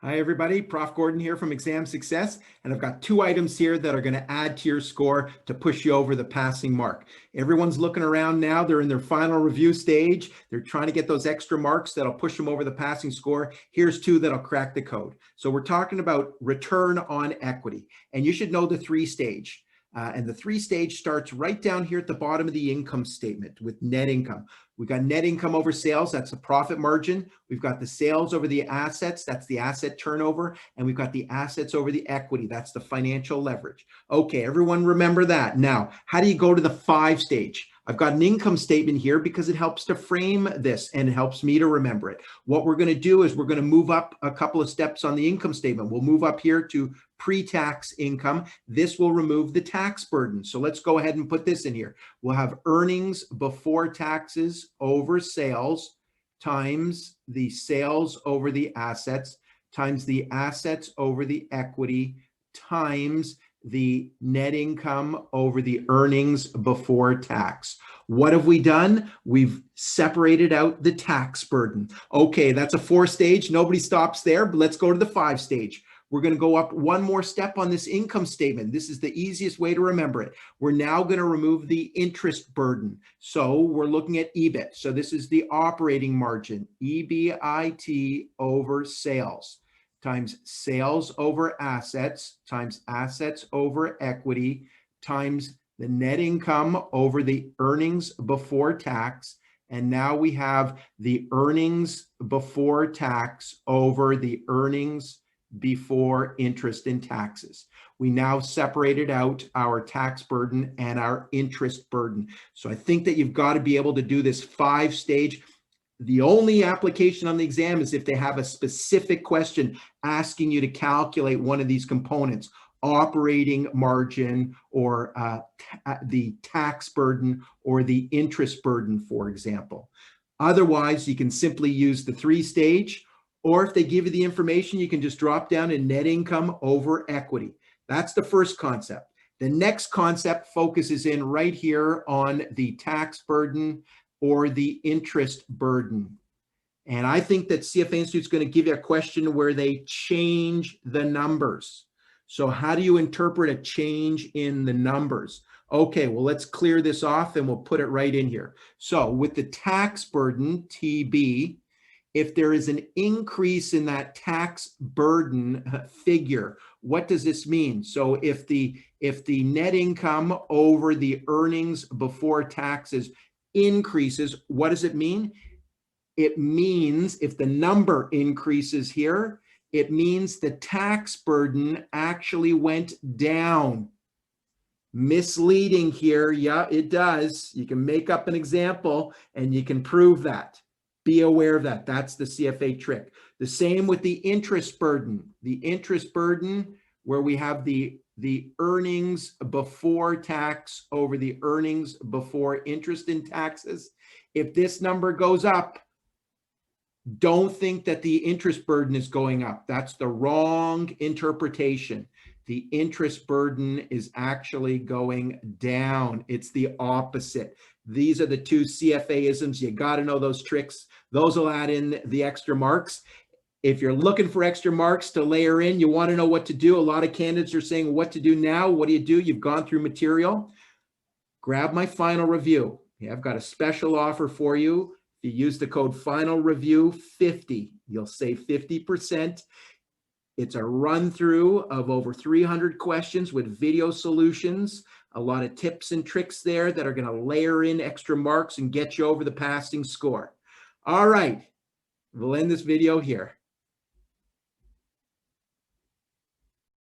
Hi everybody, Prof. Gordon here from Exam Success, and I've got two items here that are going to add to your score to push you over the passing mark. Everyone's looking around now, they're in their final review stage, they're trying to get those extra marks that'll push them over the passing score. Here's two that'll crack the code. So we're talking about return on equity, and you should know the three-stage. And the three-stage starts right down here at the bottom of the income statement with net income. We've got net income over sales, that's the profit margin. We've got the sales over the assets, that's the asset turnover. And we've got the assets over the equity, that's the financial leverage. Okay, everyone remember that. Now, how do you go to the five-stage? I've got an income statement here because it helps to frame this and it helps me to remember it. What we're going to do is we're going to move up a couple of steps on the income statement. We'll move up here to pre-tax income. This will remove the tax burden. So let's go ahead and put this in here. We'll have earnings before taxes over sales times the sales over the assets times the assets over the equity times the net income over the earnings before tax. What have we done? We've separated out the tax burden. Okay, that's a four-stage. Nobody stops there, but let's go to the five-stage. We're going to go up one more step on this income statement. This is the easiest way to remember it. We're now going to remove the interest burden. So we're looking at EBIT. So this is the operating margin, EBIT over sales, times sales over assets, times assets over equity, times the net income over the earnings before tax. And now we have the earnings before tax over the earnings before interest and taxes. We now separated out our tax burden and our interest burden. So I think that you've got to be able to do this five-stage. The only application on the exam is if they have a specific question asking you to calculate one of these components, operating margin or the tax burden or the interest burden, for example. Otherwise, you can simply use the three-stage, or if they give you the information, you can just drop down in net income over equity. That's the first concept. The next concept focuses in right here on the tax burden or the interest burden. And I think that CFA Institute is going to give you a question where they change the numbers. So how do you interpret a change in the numbers? Okay, well, let's clear this off and we'll put it right in here. So with the tax burden, TB, if there is an increase in that tax burden figure, what does this mean? So if the net income over the earnings before taxes increases, what does it mean? It means if the number increases here, it means the tax burden actually went down. Misleading here, yeah, it does. You can make up an example and you can prove that. Be aware of that. That's the CFA trick. The same with the interest burden. The interest burden where we have the earnings before tax over the earnings before interest and taxes. If this number goes up, don't think that the interest burden is going up. That's the wrong interpretation. The interest burden is actually going down. It's the opposite. These are the two CFA-isms. You got to know those tricks. Those will add in the extra marks. If you're looking for extra marks to layer in, you want to know what to do. A lot of candidates are saying what to do now. What do? You've gone through material. Grab my final review. Yeah, I've got a special offer for you. If you use the code FINALREVIEW50, you'll save 50%. It's a run through of over 300 questions with video solutions, a lot of tips and tricks there that are going to layer in extra marks and get you over the passing score. All right, we'll end this video here.